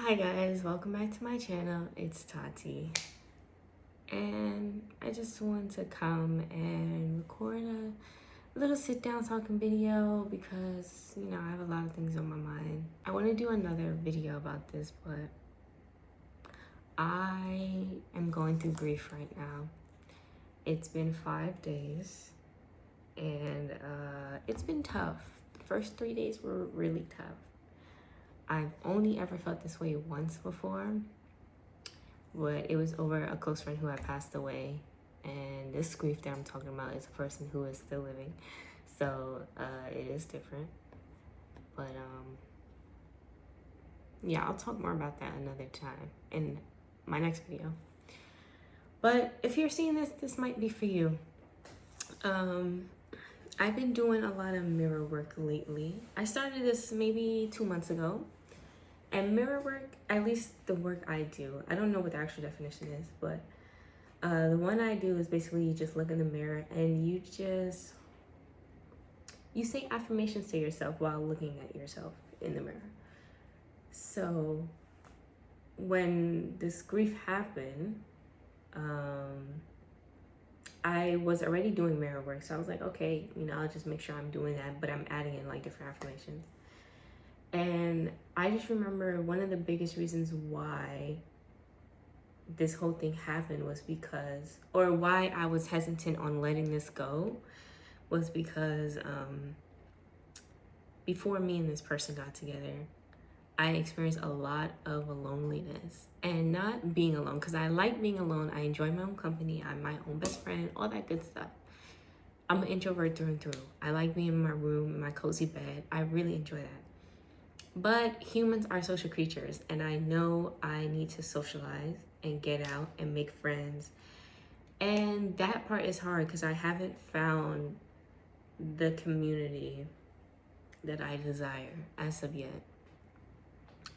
Hi guys, welcome back to my channel. It's Tati, and I just wanted to come and record a little sit down talking video because I have a lot of things on my mind. I want to do another video about this, but I am going through grief right now. It's been 5 days and it's been tough. The first 3 days were really tough. I've only ever felt this way once before, but it was over a close friend who had passed away. And this grief that I'm talking about is a person who is still living. So it is different. But yeah, I'll talk more about that another time in my next video. But if you're seeing this, this might be for you. I've been doing a lot of mirror work lately. I started this maybe 2 months ago. And mirror work, at least the work I do, I don't know what the actual definition is, but the one I do is basically you just look in the mirror and you say affirmations to yourself while looking at yourself in the mirror. So when this grief happened, I was already doing mirror work. So I was like, okay, I'll just make sure I'm doing that, but I'm adding in like different affirmations. And I just remember one of the biggest reasons why this whole thing happened was because, or why I was hesitant on letting this go, was because before me and this person got together, I experienced a lot of loneliness. And not being alone, because I like being alone. I enjoy my own company. I'm my own best friend, all that good stuff. I'm an introvert through and through. I like being in my room, in my cozy bed. I really enjoy that. But humans are social creatures, and I know I need to socialize and get out and make friends. And that part is hard because I haven't found the community that I desire as of yet.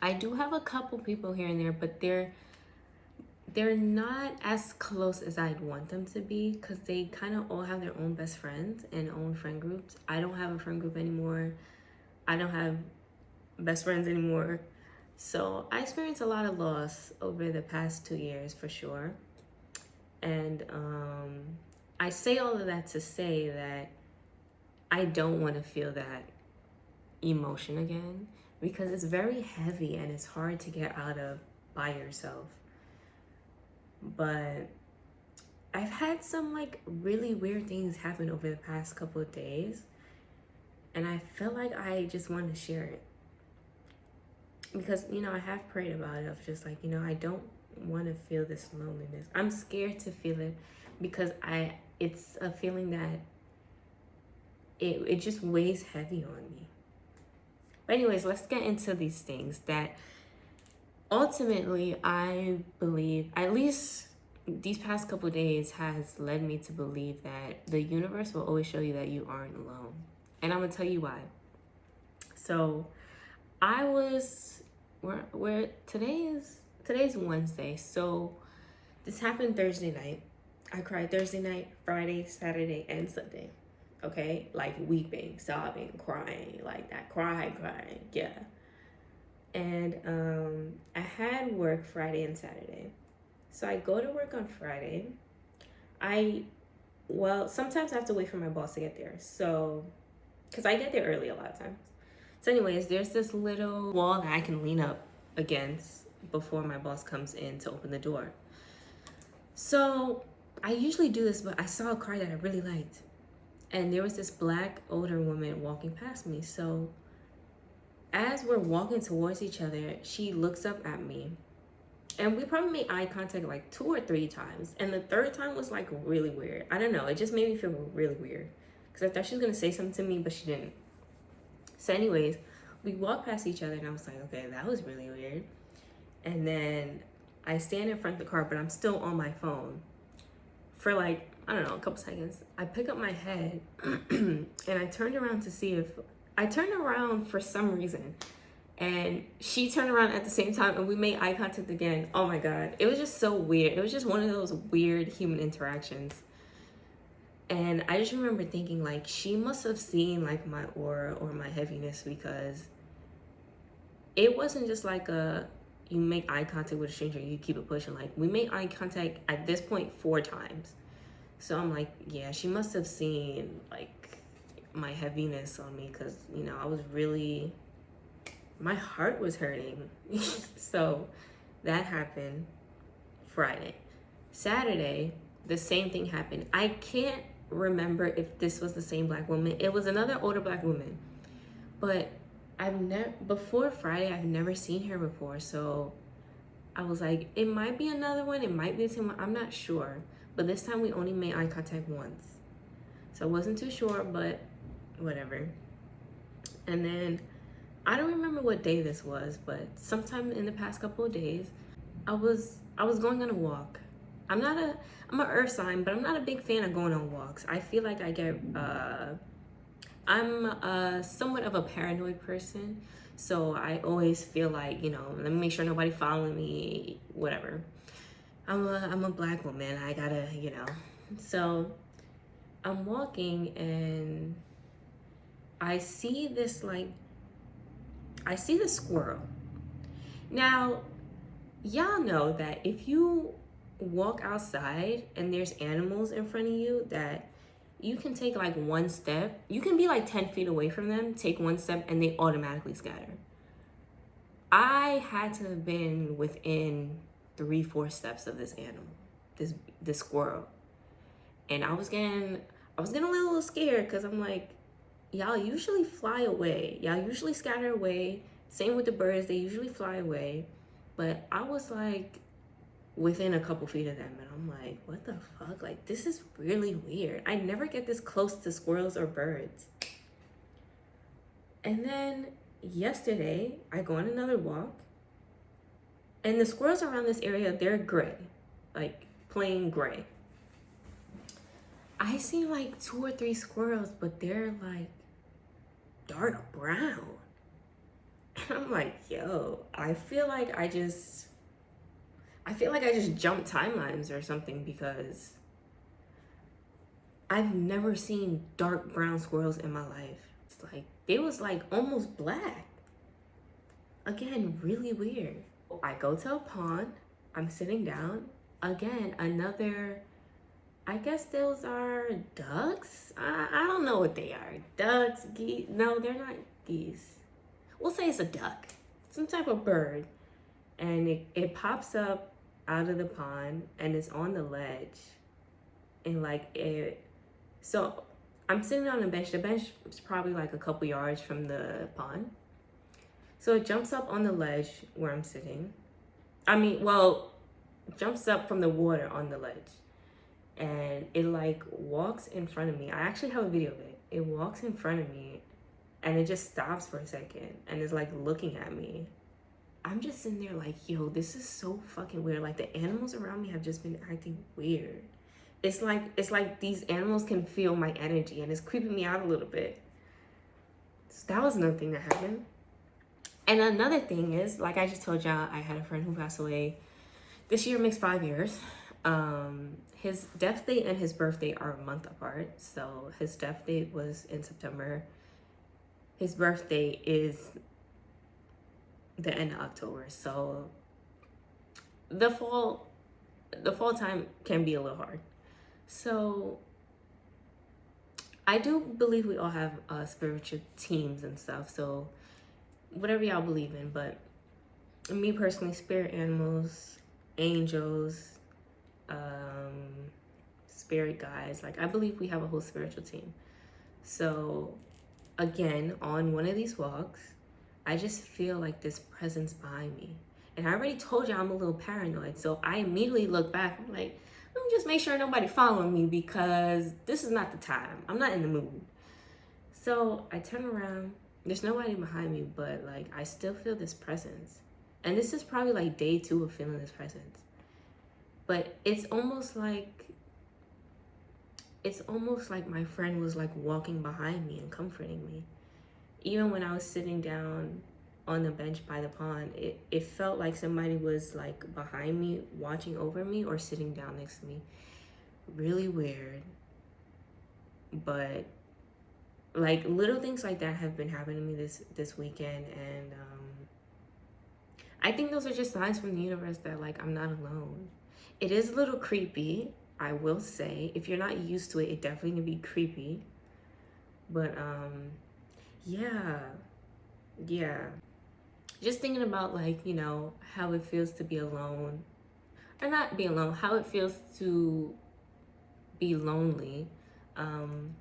I do have a couple people here and there, but they're not as close as I'd want them to be because they kind of all have their own best friends and own friend groups. I don't have a friend group anymore. I don't have best friends anymore. So I experienced a lot of loss over the past 2 years for sure. And I say all of that to say that I don't want to feel that emotion again because it's very heavy and it's hard to get out of by yourself. But I've had some like really weird things happen over the past couple of days, and I feel like I just want to share it. Because, I have prayed about it of just like, I don't want to feel this loneliness. I'm scared to feel it because it's a feeling that it just weighs heavy on me. But anyways, let's get into these things that ultimately I believe, at least these past couple of days has led me to believe that the universe will always show you that you aren't alone. And I'm going to tell you why. So I was, today's Wednesday. So this happened Thursday night. I cried Thursday night, Friday, Saturday, and Sunday. Okay? Like weeping, sobbing, crying, like that. Crying, yeah. And I had work Friday and Saturday. So I go to work on Friday. Sometimes I have to wait for my boss to get there. So, because I get there early a lot of times. So anyways, there's this little wall that I can lean up against before my boss comes in to open the door. So I usually do this, but I saw a car that I really liked. And there was this black older woman walking past me. So as we're walking towards each other, she looks up at me. And we probably made eye contact like 2 or 3 times. And the third time was like really weird. I don't know. It just made me feel really weird. Because I thought she was going to say something to me, but she didn't. So anyways, we walked past each other and I was like, okay, that was really weird. And then I stand in front of the car, but I'm still on my phone for like, I don't know, a couple seconds. I pick up my head and I turned around to see if, I turned around for some reason and she turned around at the same time and we made eye contact again. Oh my God. It was just so weird. It was just one of those weird human interactions. And I just remember thinking like she must have seen like my aura or my heaviness because it wasn't just like a, you make eye contact with a stranger, you keep it pushing. Like, we made eye contact at this point 4 times. So I'm like, yeah, she must have seen like my heaviness on me, because you know, I was really, my heart was hurting. So that happened Friday. Saturday, the same thing happened. I can't remember if this was the same black woman. It was another older black woman, but I've never, before Friday, I've never seen her before. So I was like, it might be another one, it might be the same one, I'm not sure. But this time we only made eye contact once, so I wasn't too sure, but whatever. And then I don't remember what day this was, but sometime in the past couple of days, I was going on a walk. I'm an earth sign, but I'm not a big fan of going on walks. I feel like I get I'm somewhat of a paranoid person, so I always feel like, you know, let me make sure nobody following me, whatever. I'm a black woman, I gotta, you know. So I'm walking and I see this squirrel. Now, y'all know that if you walk outside and there's animals in front of you, that you can take like one step, you can be like 10 feet away from them, take one step, and they automatically scatter. I had to have been within 3-4 steps of this animal, this squirrel. And I was getting a little scared, because I'm like, y'all usually fly away. Y'all usually scatter away. Same with the birds, they usually fly away. But I was like within a couple feet of them, and I'm like, what the fuck? Like, this is really weird. I never get this close to squirrels or birds. And then yesterday, I go on another walk, and the squirrels around this area, they're gray, like plain gray. I see like 2 or 3 squirrels, but they're like dark brown. And I'm like, yo, I feel like I just jumped timelines or something, because I've never seen dark brown squirrels in my life. It's like, they was like almost black. Again, really weird. I go to a pond, I'm sitting down. Again, another, I guess those are ducks? I don't know what they are. Ducks, geese? No, they're not geese. We'll say it's a duck, some type of bird. And it pops up out of the pond, and it's on the ledge. And so I'm sitting on a bench. The bench is probably like a couple yards from the pond. So it jumps up on the ledge where I'm sitting. Jumps up from the water on the ledge. And it like walks in front of me. I actually have a video of it. It walks in front of me, and it just stops for a second and is like looking at me. I'm just sitting there like, yo, this is so fucking weird. Like, the animals around me have just been acting weird. It's like these animals can feel my energy, and it's creeping me out a little bit. So that was another thing that happened. And another thing is, like I just told y'all, I had a friend who passed away. This year makes 5 years. His death date and his birthday are a month apart. So his death date was in September. His birthday is the end of October. So the fall time can be a little hard. So I do believe we all have spiritual teams and stuff. So whatever y'all believe in, but me personally, spirit animals, angels, spirit guides, like I believe we have a whole spiritual team. So again, on one of these walks, I just feel like this presence behind me. And I already told you I'm a little paranoid, so I immediately look back. I'm like, let me just make sure nobody following me, because this is not the time. I'm not in the mood. So I turn around. There's nobody behind me, but like I still feel this presence. And this is probably like day 2 of feeling this presence. But it's almost like my friend was like walking behind me and comforting me. Even when I was sitting down on the bench by the pond, it felt like somebody was like behind me, watching over me, or sitting down next to me. Really weird. But like little things like that have been happening to me this weekend, and I think those are just signs from the universe that like I'm not alone. It is a little creepy, I will say. If you're not used to it, it definitely can be creepy. But yeah. Yeah. Just thinking about like, you know, how it feels to be alone. Or not be alone, how it feels to be lonely. Um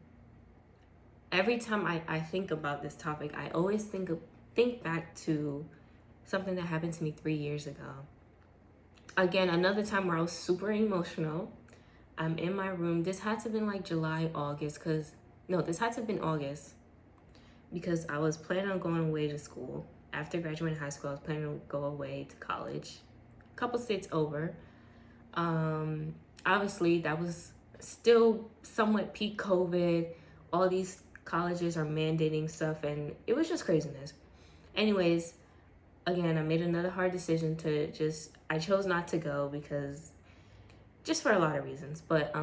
every time I think about this topic, I always think back to something that happened to me 3 years ago. Again, another time where I was super emotional. I'm in my room. This had to have been like July, August, because no, this had to have been August because I was planning on going away to school. After graduating high school, I was planning to go away to college, a couple states over. Obviously, that was still somewhat peak COVID. All these colleges are mandating stuff, and it was just craziness. Anyways, again, I made another hard decision to I chose not to go because just for a lot of reasons. But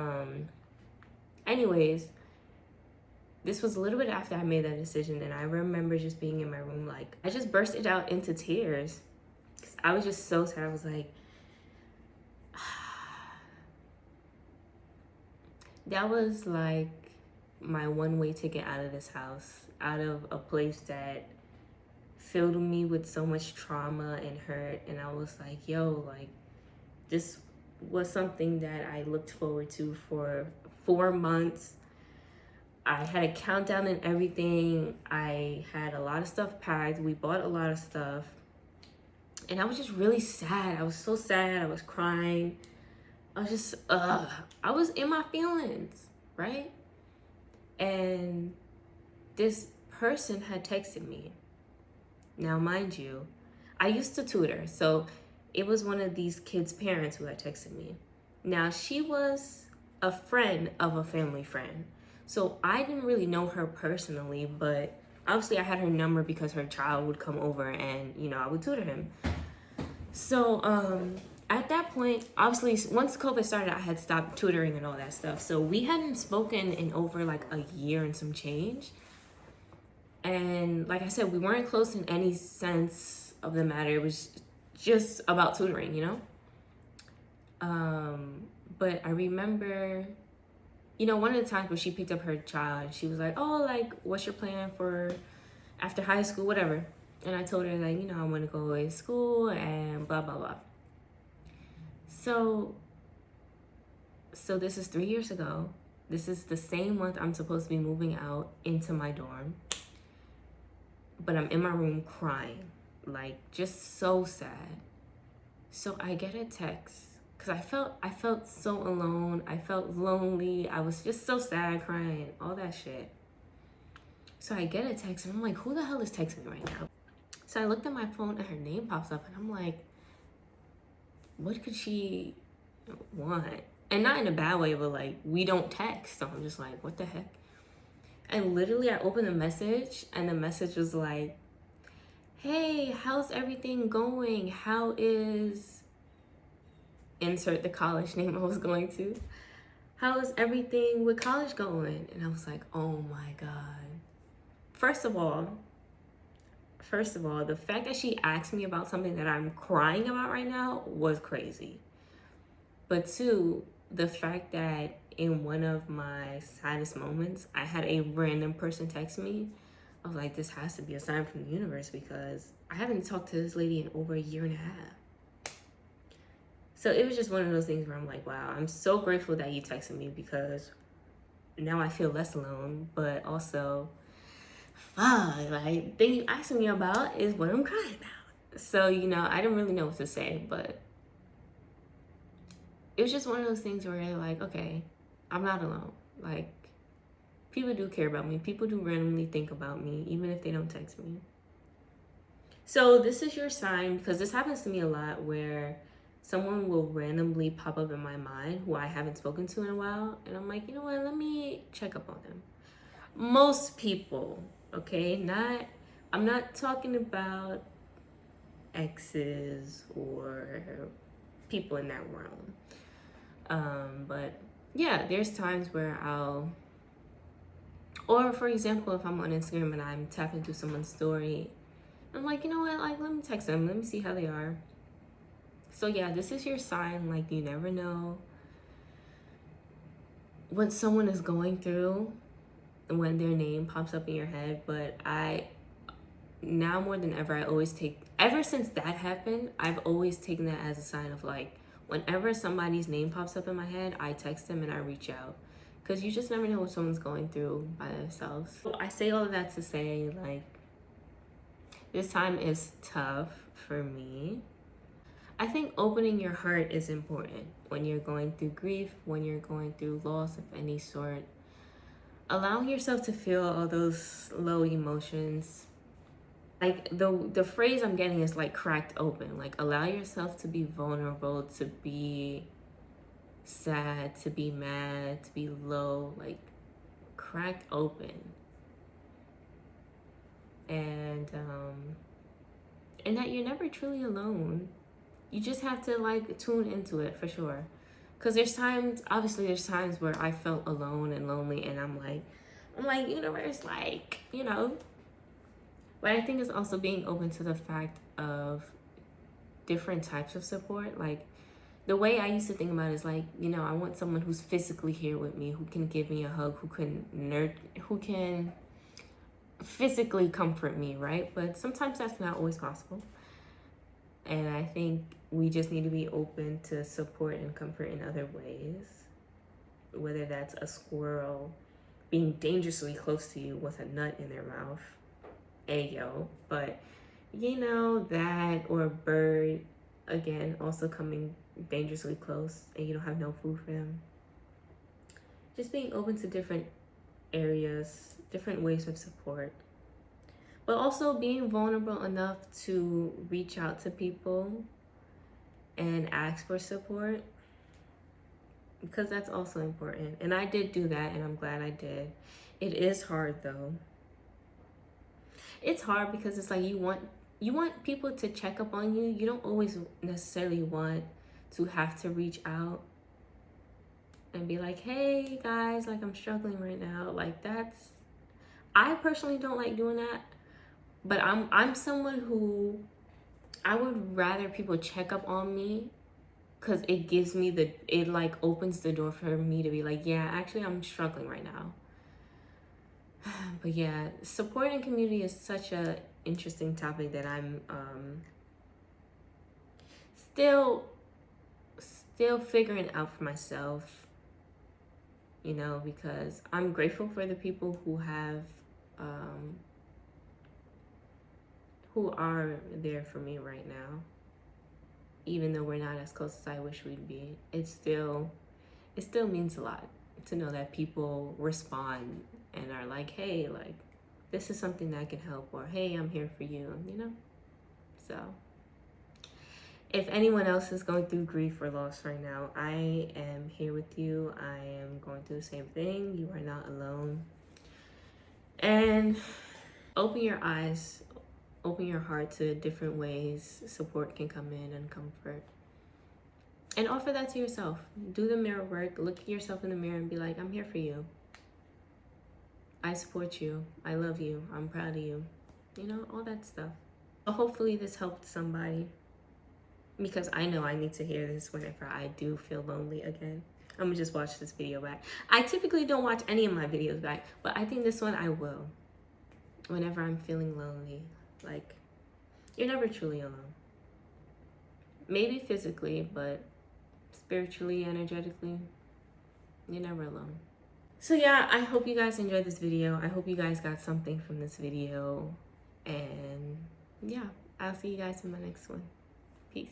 anyways, this was a little bit after I made that decision, and I remember just being in my room, like I just bursted out into tears because I was just so sad. I was like, that was like my one way ticket out of this house, out of a place that filled me with so much trauma and hurt. And I was like, yo, like this was something that I looked forward to for 4 months. I had a countdown and everything. I had a lot of stuff packed. We bought a lot of stuff. And I was just really sad. I was so sad. I was crying. I was just, I was in my feelings, right? And this person had texted me. Now, mind you, I used to tutor. So it was one of these kids' parents who had texted me. Now, she was a friend of a family friend. So I didn't really know her personally, but obviously I had her number because her child would come over and, you know, I would tutor him. So at that point, obviously, once COVID started, I had stopped tutoring and all that stuff. So we hadn't spoken in over like a year and some change. And like I said, we weren't close in any sense of the matter. It was just about tutoring, you know? But I remember, you know, one of the times where she picked up her child, she was like, oh, like, what's your plan for after high school, whatever. And I told her, like, you know, I want to go away to school and blah, blah, blah. So this is 3 years ago. This is the same month I'm supposed to be moving out into my dorm. But I'm in my room crying, like, just so sad. So I get a text because I felt so alone. I felt lonely. I was just so sad, crying, all that shit. So I get a text and I'm like, who the hell is texting me right now? So I looked at my phone and her name pops up and I'm like, what could she want? And not in a bad way, but like, we don't text. So I'm just like, what the heck? And literally I opened the message and the message was like, hey, how's everything going? How is, insert the college name I was going to. How is everything with college going? And I was like, oh my God. First of all, the fact that she asked me about something that I'm crying about right now was crazy. But two, the fact that in one of my saddest moments, I had a random person text me. I was like, this has to be a sign from the universe because I haven't talked to this lady in over a year and a half. So it was just one of those things where I'm like, wow, I'm so grateful that you texted me because now I feel less alone, but also, like, thing you asked me about is what I'm crying about. So, you know, I didn't really know what to say, but it was just one of those things where you're like, okay, I'm not alone. Like, people do care about me. People do randomly think about me, even if they don't text me. So this is your sign, because this happens to me a lot where someone will randomly pop up in my mind who I haven't spoken to in a while. And I'm like, you know what? Let me check up on them. Most people, okay? I'm not talking about exes or people in that realm. But yeah, there's times where or for example, if I'm on Instagram and I'm tapping through someone's story, I'm like, you know what, like, let me text them, let me see how they are. So yeah, this is your sign. Like, you never know what someone is going through when their name pops up in your head. But now more than ever, I always take, ever since that happened, I've always taken that as a sign of like, whenever somebody's name pops up in my head, I text them and I reach out. Because you just never know what someone's going through by themselves. So I say all of that to say, like, this time is tough for me. I think opening your heart is important when you're going through grief, when you're going through loss of any sort. Allowing yourself to feel all those low emotions. Like, the phrase I'm getting is like cracked open. Like, allow yourself to be vulnerable, to be sad, to be mad, to be low, like cracked open. And that you're never truly alone. You just have to like tune into it for sure. Because there's times where I felt alone and lonely, and I'm like, universe, like, you know. But I think it's also being open to the fact of different types of support. Like, the way I used to think about it is like, you know, I want someone who's physically here with me, who can give me a hug, who can physically comfort me, right? But sometimes that's not always possible. And I think we just need to be open to support and comfort in other ways. Whether that's a squirrel being dangerously close to you with a nut in their mouth. Ayo. But, you know, that, or a bird, again, also coming dangerously close and you don't have no food for them. Just being open to different areas, different ways of support. But also being vulnerable enough to reach out to people and ask for support, because that's also important. And I did do that, and I'm glad I did. It is hard though. It's hard because it's like you want people to check up on you. You don't always necessarily want to have to reach out and be like, hey guys, like, I'm struggling right now. Like, I personally don't like doing that. But I'm someone who, I would rather people check up on me, because it gives me it like opens the door for me to be like, yeah, actually I'm struggling right now. But yeah, support and community is such a interesting topic that I'm still figuring out for myself, you know, because I'm grateful for the people who have who are there for me right now. Even though we're not as close as I wish we'd be, it still means a lot to know that people respond and are like, hey, like, this is something that can help, or hey, I'm here for you, you know? So if anyone else is going through grief or loss right now, I am here with you. I am going through the same thing. You are not alone. And open your eyes, open your heart to different ways support can come in and comfort. And offer that to yourself. Do the mirror work. Look at yourself in the mirror and be like, I'm here for you. I support you. I love you. I'm proud of you. You know, all that stuff. So hopefully this helped somebody, because I know I need to hear this whenever I do feel lonely again. I'm gonna just watch this video back. I typically don't watch any of my videos back, but I think this one I will. Whenever I'm feeling lonely. Like, you're never truly alone. Maybe physically, but spiritually, energetically, you're never alone. So yeah, I hope you guys enjoyed this video. I hope you guys got something from this video. And yeah, I'll see you guys in my next one. Peace.